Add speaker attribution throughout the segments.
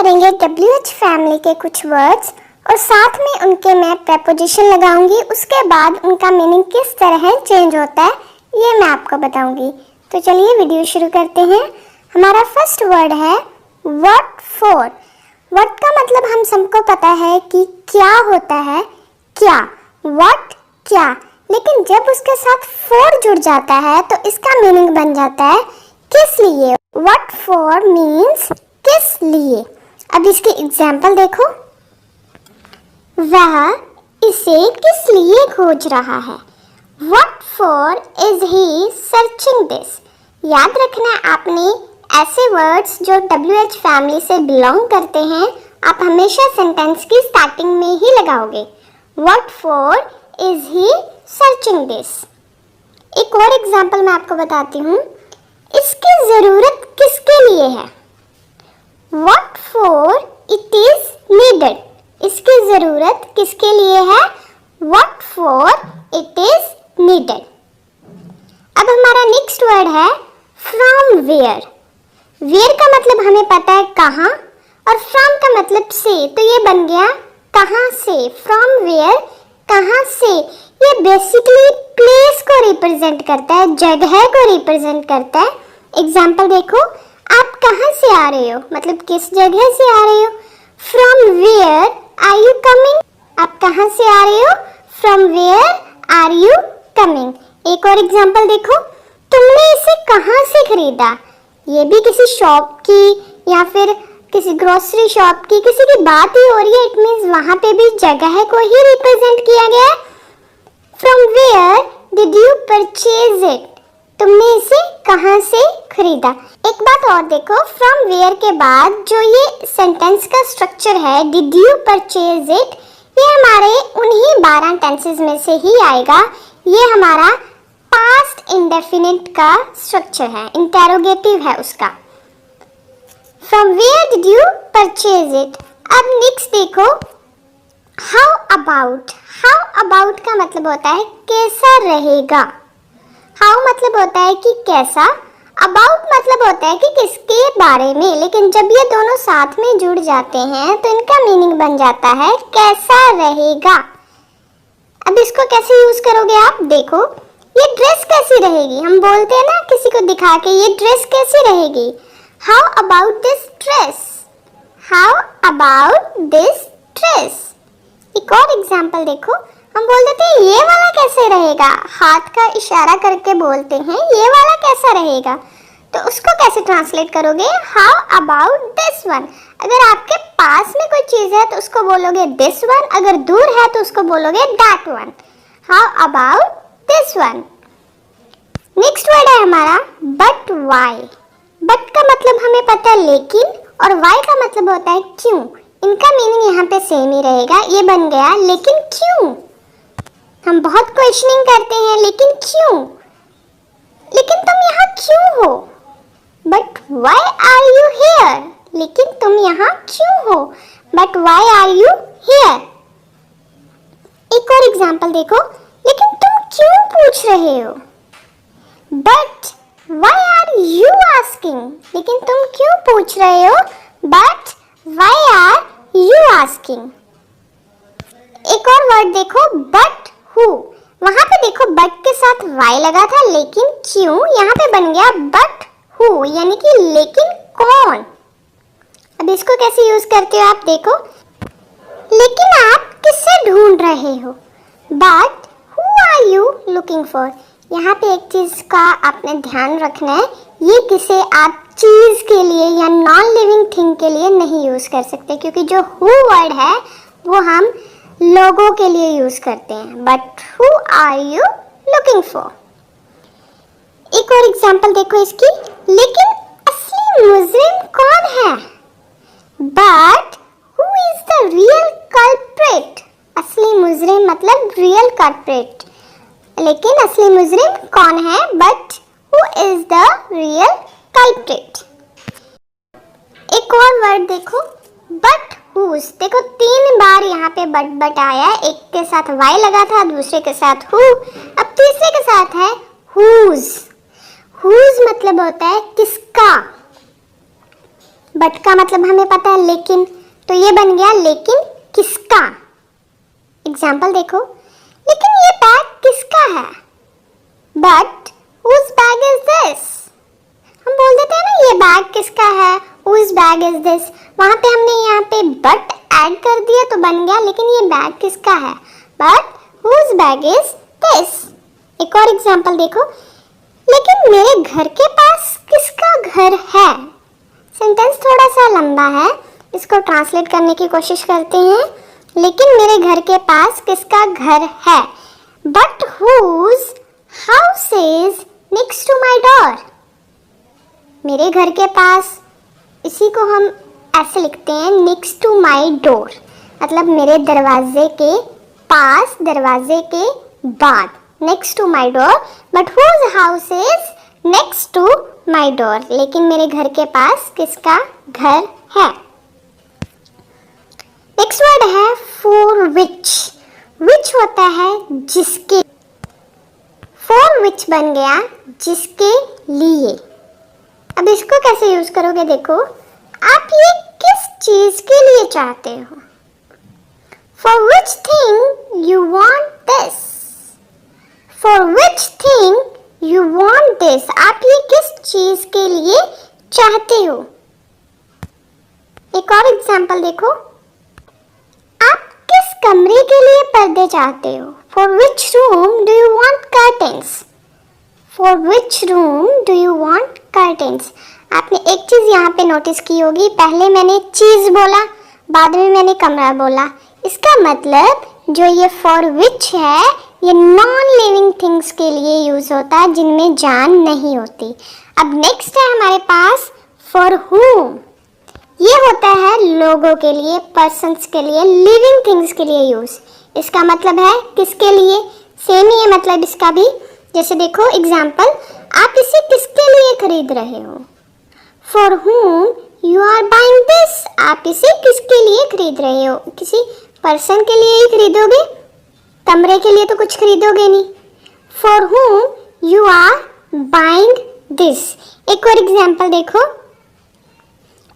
Speaker 1: करेंगे WH family के कुछ वर्ड्स और साथ में उनके मैं प्रेपोजिशन लगाऊंगी। उसके बाद उनका मीनिंग किस तरह चेंज होता है ये मैं आपको बताऊंगी। तो चलिए वीडियो शुरू करते हैं। हमारा फर्स्ट वर्ड है व्हाट फॉर। व्हाट का मतलब हम सबको पता है कि क्या होता है, क्या, व्हाट क्या, लेकिन जब उसके साथ फॉर जुड़ जाता है तो इसका मीनिंग बन जाता है किस लिए। व्हाट फॉर मीन्स किस लिए। अब इसकी एग्जाम्पल देखो, वह इसे किस लिए खोज रहा है। What for is he searching this. याद रखना आपने ऐसे वर्ड्स जो WH फैमिली से बिलोंग करते हैं आप हमेशा सेंटेंस की स्टार्टिंग में ही लगाओगे। What for is he searching this. एक और एग्जाम्पल मैं आपको बताती हूँ, इसकी जरूरत किसके लिए है। What for it is needed. इसकी जरूरत किसके लिए है। What for it is needed. अब हमारा नेक्स्ट वर्ड है फ्रॉम वेयर। वेयर का मतलब हमें पता है कहाँ और फ्रॉम का मतलब से, तो ये बन गया कहाँ से। फ्रॉम वेयर कहाँ से, ये बेसिकली प्लेस को रिप्रेजेंट करता है, जगह को रिप्रेजेंट करता है। एग्जाम्पल देखो, आप कहाँ से आ रहे हो, मतलब किस जगह से आ रहे हो। From where are you coming. आप कहाँ से आ रहे हो, from where are you coming. एक और एग्जाम्पल देखो, तुमने इसे कहाँ से खरीदा। ये भी किसी शॉप की या फिर किसी ग्रोसरी शॉप की, किसी की बात ही हो रही है। इट मीन्स वहां पे भी जगह को ही रिप्रेजेंट किया गया है। From where did you purchase it. तुमने इसे कहाँ से खरीदा। एक बात और देखो, फ्रॉम वेयर के बाद जो ये सेंटेंस का स्ट्रक्चर है डिड यू परचेज इट, ये हमारे उन्हीं 12 टेंसेस में से ही आएगा। ये हमारा पास्ट इंडेफिनिट का स्ट्रक्चर है, इंटेरोगेटिव है उसका। From where did you purchase it. अब नेक्स्ट देखो, हाउ अबाउट। हाउ अबाउट का मतलब होता है कैसा रहेगा। हाउ मतलब होता है कि कैसा, अबाउट मतलब होता है कि किसके बारे में। लेकिन जब ये दोनों साथ में जुड़ जाते हैं तो इनका मीनिंग बन जाता है कैसा रहेगा। अब इसको कैसे यूज करोगे आप देखो, ये ड्रेस कैसी रहेगी। हम बोलते हैं ना किसी को दिखा के, ये ड्रेस कैसी रहेगी। How about this dress. How about this dress. एक और एग्जाम्पल देखो, हम बोल देते हैं ये वाला कैसे रहेगा, हाथ का इशारा करके बोलते हैं ये वाला कैसा रहेगा। तो उसको कैसे ट्रांसलेट करोगे, हाउ अबाउट दिस वन। अगर आपके पास में कोई चीज है तो उसको बोलोगे दिस वन, अगर दूर है तो उसको बोलोगे that one. How about this one. Next word है हमारा बट वाई। बट का मतलब हमें पता है लेकिन, और वाई का मतलब होता है क्यों। इनका मीनिंग यहाँ पे सेम ही रहेगा। ये बन गया लेकिन क्यों। हम बहुत क्वेश्चनिंग करते हैं लेकिन क्यों, लेकिन तुम यहाँ क्यों हो। But why are you here. लेकिन तुम यहाँ क्यों हो, but why are you here. एक और एग्जाम्पल देखो, लेकिन तुम क्यों पूछ रहे हो। But why are you asking. लेकिन तुम क्यों पूछ रहे हो, but why are you asking. एक और वर्ड देखो बट हु। वहां पे देखो बट के साथ वाई लगा था, लेकिन क्यों यहाँ पे बन गया बट हु, यानी कि लेकिन कौन। अब इसको कैसे यूज करते हो आप देखो, लेकिन आप किससे ढूंढ रहे हो। But who are you looking for. यहाँ पे एक चीज का आपने ध्यान रखना है, ये किसी आप चीज के लिए या नॉन लिविंग थिंग के लिए नहीं यूज कर सकते, क्योंकि जो हु वर्ड है वो हम लोगों के लिए यूज करते हैं। But who are you looking for. एक और एग्जांपल देखो इसकी, लेकिन असली मुजरिम कौन है। But who is the real culprit. असली मुजरिम मतलब रियल कल्प्रिट, लेकिन असली मुजरिम कौन है, but who is the real culprit. एक और वर्ड देखो बट हुज। देखो 3 बार यहाँ पे बट आया है, एक के साथ वाई लगा था, दूसरे के साथ हु, अब तीसरे के साथ है हुज। हुज मतलब होता है किसका। बट का मतलब हमें पता है लेकिन, तो ये बन गया लेकिन किसका। एग्जाम्पल देखो, लेकिन ये बैग किसका है? But whose bag is this? हम बोल देते हैं ना ये बैग किसका है, whose bag is this। वहां पे हमने यहाँ पे बट ऐड कर दिया तो बन गया लेकिन ये बैग किसका है, but whose bag is this। एक और एग्जाम्पल देखो, लेकिन मेरे घर के पास किसका घर है। सेंटेंस थोड़ा सा लंबा है, इसको ट्रांसलेट करने की कोशिश करते हैं। लेकिन मेरे घर के पास किसका घर है, but whose house is next to my door। मेरे घर के पास, इसी को हम ऐसे लिखते हैं next to my door, मतलब मेरे दरवाजे के पास, दरवाजे के बाद, next to my door, but whose house is next to my door। लेकिन मेरे घर के पास किसका घर है। नेक्स्ट वर्ड है for which। which होता है जिसके, for which बन गया जिसके लिए। अब इसको कैसे यूज करोगे, देखो आप ये किस चीज के लिए चाहते हो। For which thing you want this। For which thing you want this। आप ये किस चीज के लिए चाहते हो। एक और एग्जांपल देखो, आप किस कमरे के लिए पर्दे चाहते हो। For which room do you want curtains। For which room do you want curtains। आपने एक चीज यहाँ पे नोटिस की होगी, पहले मैंने चीज बोला, बाद में मैंने कमरा बोला। इसका मतलब जो ये for which है ये नॉन लिविंग थिंग्स के लिए यूज होता है जिनमें जान नहीं होती। अब नेक्स्ट है हमारे पास for whom। ये होता है लोगों के लिए, पर्सन्स के लिए, लिविंग थिंग्स के लिए यूज। इसका मतलब है किसके लिए, सेम ही है मतलब इसका भी। जैसे देखो एग्जाम्पल, आप इसे किसके लिए खरीद रहे हो। For whom you are buying this। आप इसे किसके लिए खरीद रहे हो, किसी पर्सन के लिए ही खरीदोगे, कमरे के लिए तो कुछ खरीदोगे नहीं। For whom you are buying this। एक और एग्जाम्पल देखो,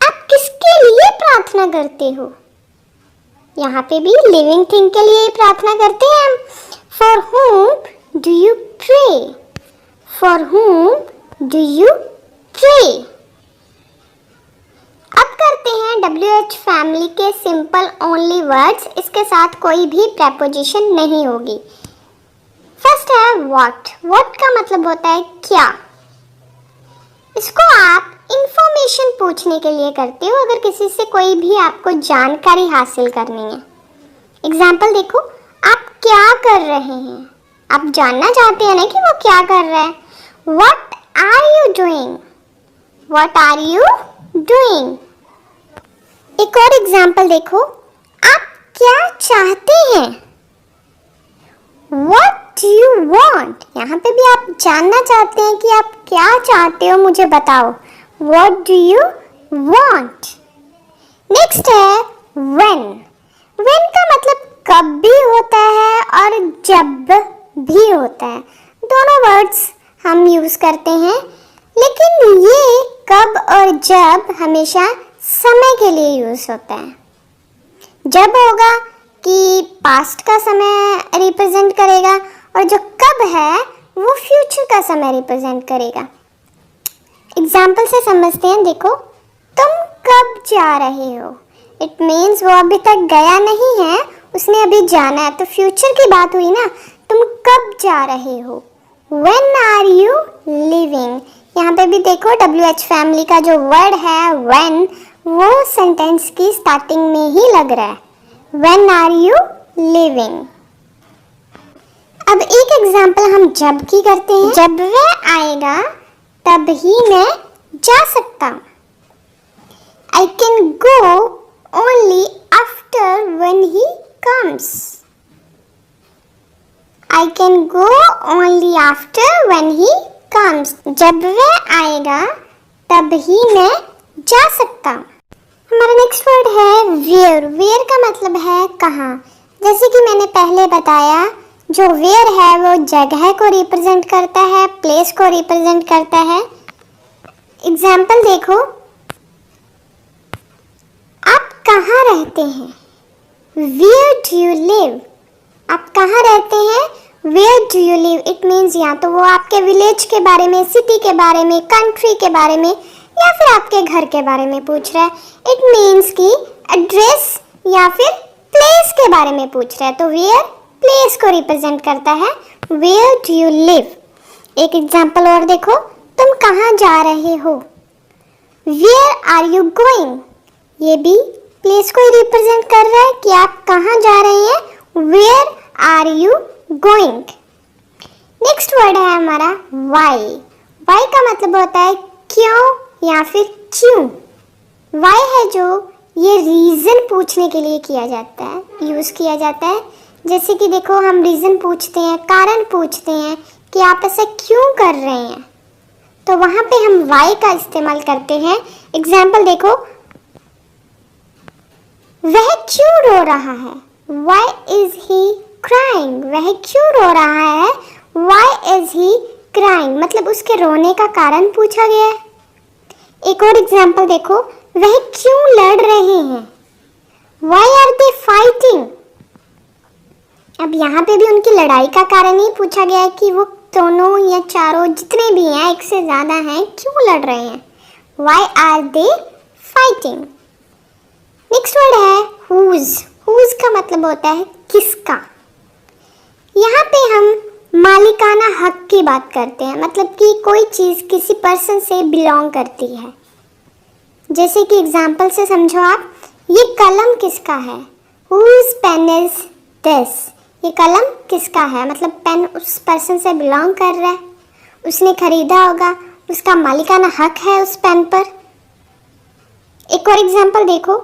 Speaker 1: आप किसके लिए प्रार्थना करते हो। यहाँ पे भी लिविंग थिंग के लिए प्रार्थना करते हैं हम। For whom do you pray। For whom do you pray। अब करते हैं WH फैमिली के सिंपल ओनली वर्ड्स, इसके साथ कोई भी प्रेपोजिशन नहीं होगी। फर्स्ट है व्हाट। व्हाट का मतलब होता है क्या। इसको आप इंफॉर्मेशन पूछने के लिए करते हो, अगर किसी से कोई भी आपको जानकारी हासिल करनी है। एग्जाम्पल देखो, आप क्या कर रहे हैं, आप जानना चाहते हैं ना कि वो क्या कर रहा है। What are you doing। What are you doing। एक और एग्जाम्पल देखो, आप क्या चाहते हैं। What do you want। यहाँ पे भी आप जानना चाहते हैं कि आप क्या चाहते हो, मुझे बताओ। What do you want। Next है when। when का मतलब कब भी होता है और जब भी होता है, दोनों वर्ड्स हम यूज करते हैं। लेकिन ये कब और जब हमेशा समय के लिए यूज होता है। जब होगा कि पास्ट का समय रिप्रेजेंट करेगा और जो कब है वो फ्यूचर का समय रिप्रेजेंट करेगा। एग्जाम्पल से समझते हैं, देखो तुम कब जा रहे हो। इट मीन्स वो अभी तक गया नहीं है, उसने अभी जाना है, तो फ्यूचर की बात हुई ना। तुम कब जा रहे हो। When are you leaving। यहाँ पे भी देखो WH फैमिली का जो वर्ड है when, वो सेंटेंस की स्टार्टिंग में ही लग रहा है। When are you leaving। अब एक एग्जाम्पल हम जब की करते हैं। जब वह आएगा तब ही मैं जा सकता हूँ। I can go only after when he comes। I can go only after when he comes। जब वह आएगा तब ही मैं जा सकता हूँ। हमारा नेक्स्ट वर्ड है where। where का मतलब है कहाँ। जैसे कि मैंने पहले बताया, जो where है वो जगह को रिप्रेजेंट करता है, प्लेस को रिप्रेजेंट करता है। एग्जाम्पल देखो, कहाँ रहते हैं? Where do you live? आप कहाँ रहते हैं? Where do you live? It means या तो वो आपके विलेज के बारे में, सिटी के बारे में, कंट्री के बारे में या फिर आपके घर के बारे में पूछ रहा है. It means कि एड्रेस या फिर प्लेस के बारे में पूछ रहा है. तो where प्लेस को रिप्रेजेंट करता है. Where do you live? एक एग्जाम्पल और देखो. तुम कहाँ जा रहे हो? Where are you going? ये भी प्लेस को रिप्रेजेंट कर रहा है कि आप कहाँ जा रहे हैं. Where are you going? Next word है हमारा why. why का मतलब होता है क्यों या फिर क्यों. why है जो ये रीजन पूछने के लिए किया जाता है, यूज किया जाता है. जैसे कि देखो हम रीजन पूछते हैं, कारण पूछते हैं कि आप ऐसा क्यों कर रहे हैं, तो वहां पे हम why का इस्तेमाल करते हैं. एग्जाम्पल देखो. वह क्यों रो रहा है? Why is he crying? वह क्यों रो रहा है? Why is he crying? मतलब उसके रोने का कारण पूछा गया है. एक और एग्जाम्पल देखो. वह क्यों लड़ रहे हैं? Why are they fighting? अब यहाँ पे भी उनकी लड़ाई का कारण ही पूछा गया है कि वो दोनों या चारों जितने भी हैं, एक से ज्यादा हैं, क्यों लड़ रहे हैं. Why are they fighting? Next word है whose. whose का मतलब होता है किसका. यहाँ पे हम मालिकाना हक की बात करते हैं, मतलब कि कोई चीज़ किसी पर्सन से बिलोंग करती है. जैसे कि एग्जाम्पल से समझो आप. ये कलम किसका है? whose pen is this? ये कलम किसका है, मतलब पेन उस पर्सन से बिलोंग कर रहा है, उसने खरीदा होगा, उसका मालिकाना हक है उस पेन पर. एक और एग्जाम्पल देखो.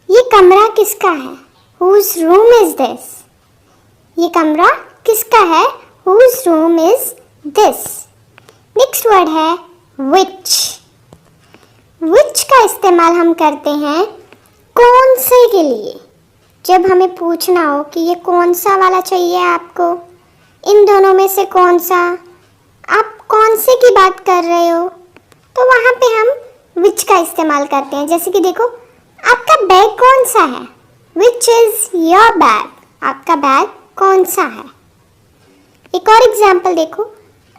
Speaker 1: ये कमरा किसका है? Whose room is this? ये कमरा किसका है? Whose room is this? Next word है which. which का इस्तेमाल हम करते हैं कौन से के लिए. जब हमें पूछना हो कि ये कौन सा वाला चाहिए आपको, इन दोनों में से कौन सा, आप कौन से की बात कर रहे हो, तो वहाँ पे हम which का इस्तेमाल करते हैं. जैसे कि देखो. आपका बैग कौन सा है? Which is your bag? आपका बैग कौन सा है. एक और एग्जाम्पल देखो.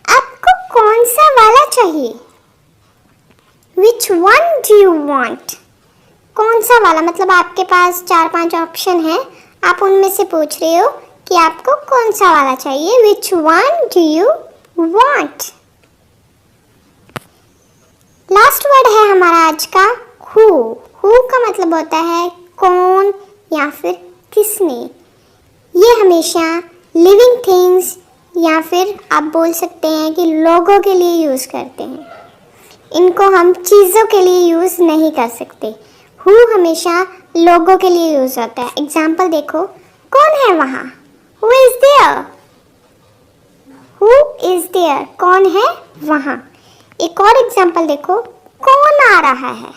Speaker 1: आपको कौन सा वाला चाहिए? Which one do you want? कौन सा वाला मतलब आपके पास 4-5 ऑप्शन है, आप उनमें से पूछ रहे हो कि आपको कौन सा वाला चाहिए. Which one do you want? Last word है हमारा आज का who. who का मतलब होता है कौन या फिर किसने. ये हमेशा लिविंग थिंग्स या फिर आप बोल सकते हैं कि लोगों के लिए यूज़ करते हैं. इनको हम चीज़ों के लिए यूज़ नहीं कर सकते. who हमेशा लोगों के लिए यूज़ होता है. एग्जाम्पल देखो. कौन है वहाँ? who is there? who is there? कौन है वहाँ. एक और एग्जाम्पल देखो. कौन आ रहा है?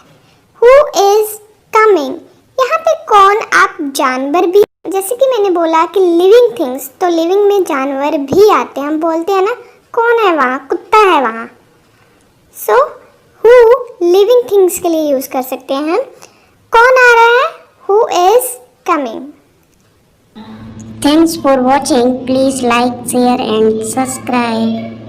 Speaker 1: Who is coming? यहाँ पे कौन आप जानवर भी, जैसे कि मैंने बोला कि लिविंग थिंग्स, तो लिविंग में जानवर भी आते हैं. हम बोलते हैं ना कौन है वहाँ, कुत्ता है वहाँ. सो who लिविंग थिंग्स के लिए यूज कर सकते हैं. कौन आ रहा है? Who is coming?
Speaker 2: Thanks for watching. Please like, share and subscribe.